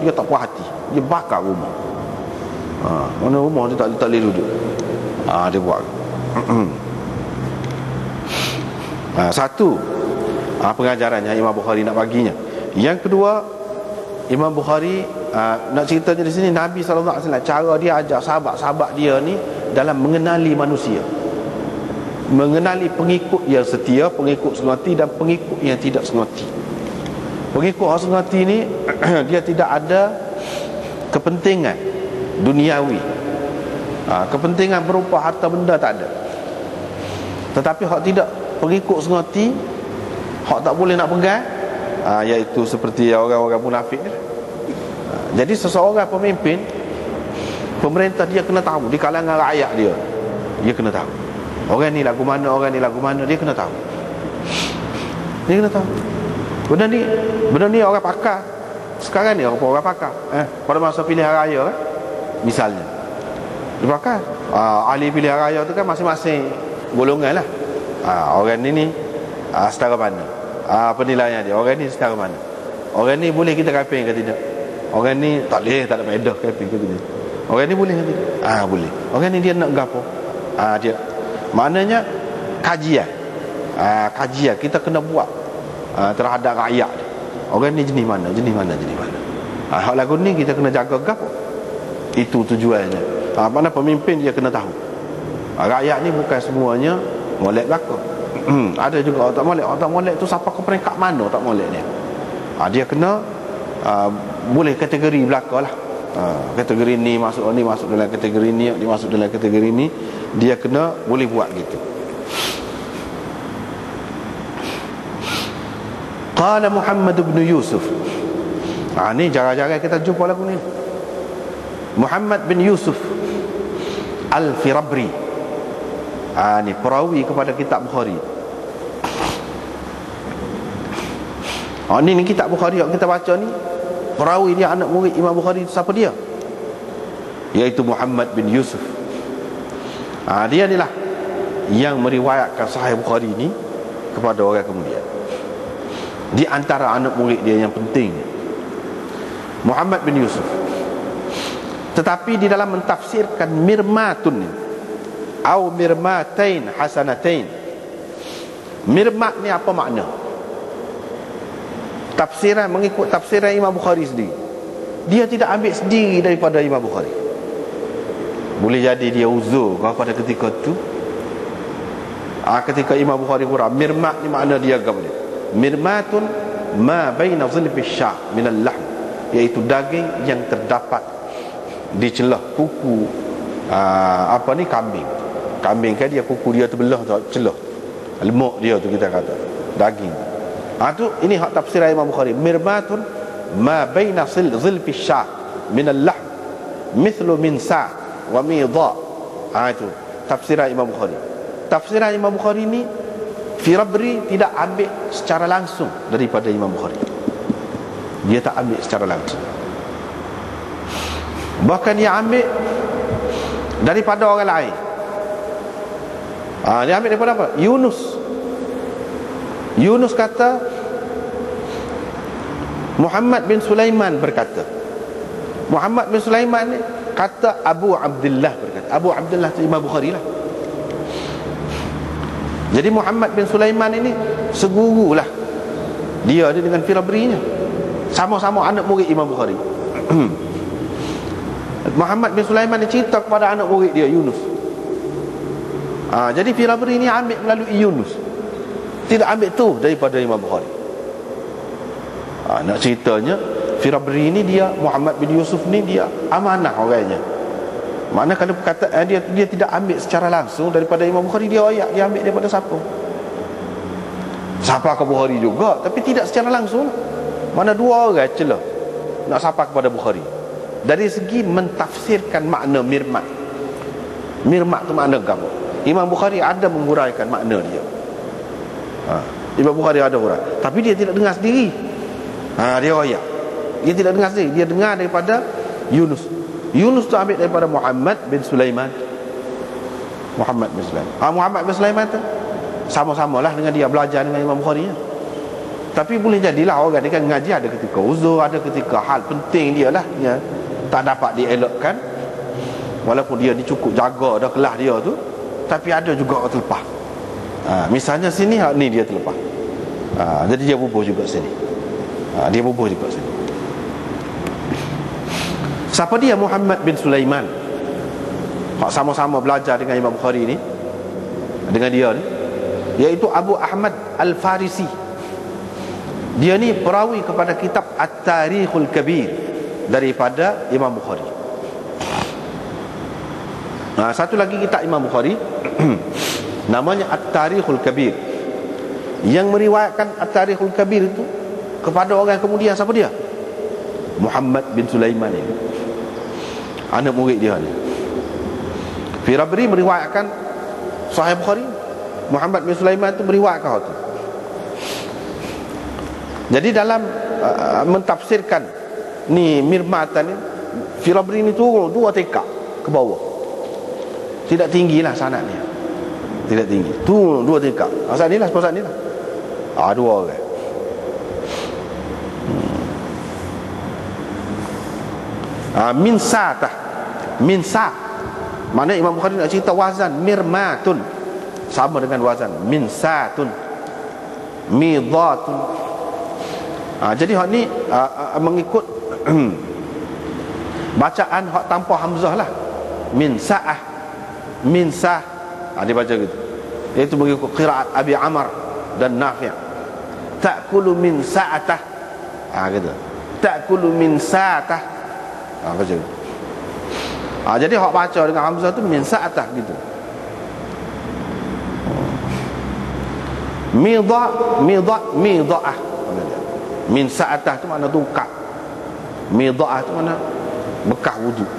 dia tak puas hati, dia bakar rumah. Mana rumah dia tak boleh duduk. Dia buat. Satu pengajarannya Imam Bukhari nak baginya. Yang kedua, Imam Bukhari nak ceritanya di sini, Nabi SAW cara dia ajar sahabat-sahabat dia ni dalam mengenali manusia, mengenali pengikut yang setia, pengikut sengoti dan pengikut yang tidak sengoti. Pengikut orang sengoti ni dia tidak ada kepentingan duniawi, kepentingan berupa harta benda tak ada. Tetapi hak tidak pengikut sengoti, hak tak boleh nak pegang, iaitu seperti orang-orang munafik ni. Jadi seseorang pemimpin, pemerintah, dia kena tahu di kalangan rakyat dia kena tahu orang ni lagu mana, orang ni lagu mana, dia kena tahu. Dia kena tahu. Benda ni orang pakar. Sekarang ni orang pakar. Pada masa pilihan raya misalnya, dia pakar. Ahli pilihan raya tu kan masing-masing golongan lah. Orang ni setara mana, penilaian dia, orang ni setara mana, orang ni boleh kita keping ke tidak, orang ni tak boleh, tak ada faedah keping ke tidak, orang ni boleh ke tidak, boleh, orang ni dia nak gapo, dia maknanya kajian kita kena buat terhadap rakyat dia. Orang ni jenis mana. Hak lagu ni kita kena jaga gapo, itu tujuannya. Mana pemimpin dia kena tahu rakyat ni bukan semuanya molek belaka. Ada juga orang tak molek tu sampai ke peringkat mana tak molek dia. Dia kena boleh kategori belaka lah. Kategori ni masuk dalam kategori ni, dia masuk dalam kategori ni, dia kena boleh buat gitu. Qala Muhammad bin Yusuf. Ni jarang-jarang kita jumpa lagu ni. Muhammad bin Yusuf Al-Firabri. Ni perawi kepada kitab Bukhari. Ni kitab Bukhari yang kita baca ni, perawi dia anak murid Imam Bukhari. Siapa dia? Iaitu Muhammad bin Yusuf. Dia inilah yang meriwayatkan Sahih Bukhari ni kepada orang kemudian. Di antara anak murid dia yang penting, Muhammad bin Yusuf. Tetapi di dalam mentafsirkan mirmatun ni, atau mirmatain hasanatain, mirmat ni apa makna? Tafsiran, mengikut tafsiran Imam Bukhari sendiri, dia tidak ambil sendiri daripada Imam Bukhari. Boleh jadi dia uzur pada ketika tu, ketika Imam Bukhari kurang mirmat ni makna dia apa dia? Mirmatun ma baina zilfi syah min al-lahm, iaitu daging yang terdapat di celah kuku kambing. Kambing kan dia kuku dia terbelah tu, celah lemuk dia tu kita kata daging. Tu ini hak tafsiran Imam Bukhari, mirmatun ma baina zilfi syah min al-lahm mithlu min sa' wa midha. Itu tafsiran Imam Bukhari. Tafsiran Imam Bukhari ni Firabri tidak ambil secara langsung daripada Imam Bukhari. Dia tak ambil secara langsung. Bahkan dia ambil daripada orang lain. Dia ambil daripada apa? Yunus kata, Muhammad bin Sulaiman berkata. Muhammad bin Sulaiman ni kata Abu Abdullah berkata. Abu Abdullah tu Imam Bukhari lah. Jadi Muhammad bin Sulaiman ini seguru lah dia dengan Firabrinya, sama-sama anak murid Imam Bukhari. Muhammad bin Sulaiman ni cerita kepada anak murid dia Yunus. Jadi Firabri ni ambil melalui Yunus, tidak ambil tu daripada Imam Bukhari. Nak ceritanya Firabri ni dia, Muhammad bin Yusuf ni dia amanah orangnya. Mana kalau perkataan dia tidak ambil secara langsung daripada Imam Bukhari, dia ambil daripada siapa? Siapa ke Bukhari juga, tapi tidak secara langsung. Mana dua orang celah nak sapa kepada Bukhari. Dari segi mentafsirkan makna mirmat. Mirmat tu makna apa? Imam Bukhari ada menguraikan makna dia. Imam Bukhari ada urai, tapi dia tidak dengar sendiri. Dia royak. Dia tidak dengar sendiri, dia dengar daripada Yunus. Yunus tu ambil daripada Muhammad bin Sulaiman. Muhammad bin Sulaiman tu sama-samalah dengan dia belajar dengan Imam Bukhari. Tapi boleh jadilah orang dia kan ngaji ada ketika uzur, ada ketika hal penting dia lah ya, tak dapat dielakkan. Walaupun dia cukup jaga dah kelas dia tu, tapi ada juga orang terlepas. Misalnya sini ni dia terlepas. Jadi dia bubuh juga sini. Dia bubuh juga sini. Siapa dia? Muhammad bin Sulaiman. Sama-sama belajar dengan Imam Bukhari ni, dengan dia ni, iaitu Abu Ahmad Al-Farisi. Dia ni perawi kepada kitab At-Tarikhul Kabir daripada Imam Bukhari. Satu lagi kitab Imam Bukhari namanya At-Tarikhul Kabir. Yang meriwayatkan At-Tarikhul Kabir itu kepada orang kemudian, siapa dia? Muhammad bin Sulaiman ini, anak murid dia ni. Firabri meriwayatkan Sahih Bukhari. Muhammad bin Sulaiman itu meriwayatkan itu. Jadi dalam mentafsirkan ni Mirmatan ni, Firabri ni turun 2 tekak ke bawah. Tidak tinggilah sanadnya. Tidak tinggi. Turun 2 tekak. Asal ni lah, sepasal ni lah. 2 orang. Min sa'tah. Min sa'. Maknanya Imam Bukhari nak cerita wazan mirmatun sama dengan wazan min sa'tun, midhatun. Jadi hak ni mengikut bacaan hak tanpa hamzah lah. Min sa'ah, min sa'. Dia baca gitu. Iaitu mengikut qiraat Abi Amr dan Nafi'. Ta'kulu min sa'atah. Gitu. Ta'kulu min sa'atah. Baca gitu. Jadi hak baca dengan hamzah tu min sa'atah gitu. Midha'ah. Min sa'atah tu makna tukar. Midha'ah tu makna bekas wuduk.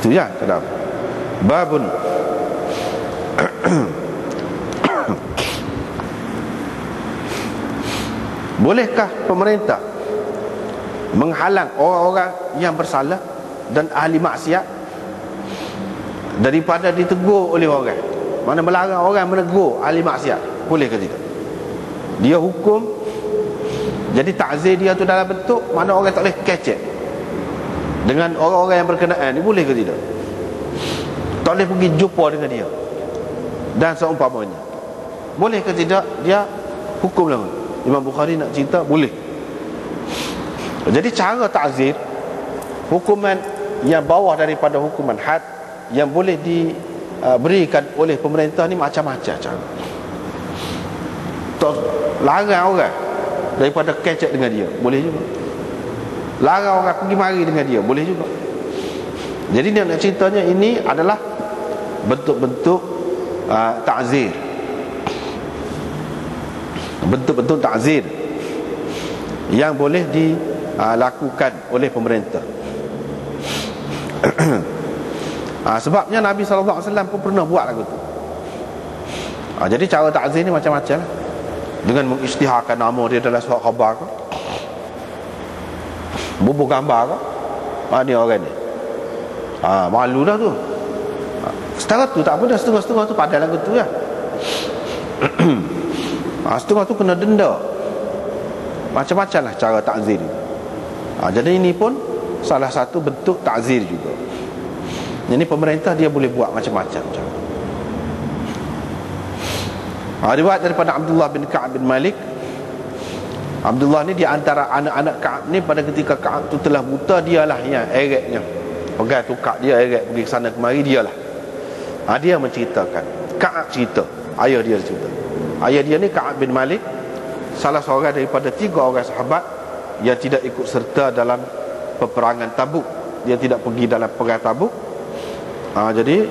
Itu ya dalam babun. Bolehkah pemerintah menghalang orang-orang yang bersalah dan ahli maksiat daripada ditegur oleh orang? Mana melarang orang menegur ahli maksiat? Boleh ke tidak? Dia hukum, jadi takzir dia tu dalam bentuk mana orang tak boleh kecek dengan orang-orang yang berkenaan ni, boleh ke tidak? Tak boleh pergi jumpa dengan dia dan seumpamanya. Boleh ke tidak? Dia hukum lah. Imam Bukhari nak cerita boleh. Jadi cara takzir, hukuman yang bawah daripada hukuman had yang boleh diberikan oleh pemerintah ni macam-macam cara. Tak larang orang daripada kecek dengan dia, boleh juga. Larang orang pergi mari dengan dia, boleh juga. Jadi dia nak ceritanya ini adalah bentuk-bentuk takzir. Bentuk-bentuk takzir yang boleh dilakukan oleh pemerintah. Sebabnya Nabi SAW pun pernah buat lagu tu. Jadi cara takzir ni macam-macam lah. Dengan mengisytiharkan nama dia dalam surat khabar ke, bubuh gambar ke, ni orang ni malu dah tu. Setengah tu tak apa dah, setengah-setengah tu padan lagu tu ya. Setengah tu kena denda. Macam-macam lah cara takzir. Jadi ini pun salah satu bentuk takzir juga. Jadi pemerintah dia boleh buat macam-macam cara. Riwayat daripada Abdullah bin Ka'ab bin Malik. Abdullah ni di antara anak-anak Ka'ab ni, pada ketika Ka'ab tu telah buta, dialah yang ereknya. Pegang tukar dia, eret pergi ke sana kemari, dialah. Dia menceritakan. Ka'ab cerita, ayah dia cerita. Ayah dia ni Ka'ab bin Malik, salah seorang daripada 3 orang sahabat yang tidak ikut serta dalam peperangan Tabuk. Dia tidak pergi dalam perang Tabuk. Jadi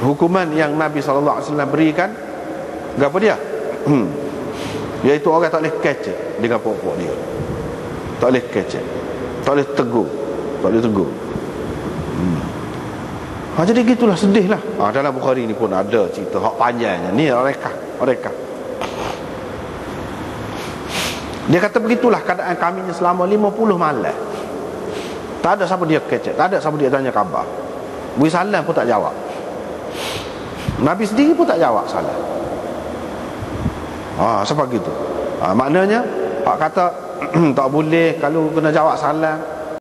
hukuman yang Nabi SAW berikan, apa dia? Iaitu orang tak boleh kecek dengan pokok dia. Tak boleh kecek, tak boleh tegur, tak boleh tegur. Jadi gitulah, sedih lah. Dalam Bukhari ni pun ada cerita hak panjangnya. Ni mereka. Dia kata begitulah keadaan kami selama 50 malam. Tak ada siapa dia kecek, tak ada siapa dia tanya khabar. Bui salam pun tak jawab. Nabi sendiri pun tak jawab salam. Siapa gitu? Maknanya Pak kata tak boleh kalau kena jawab salam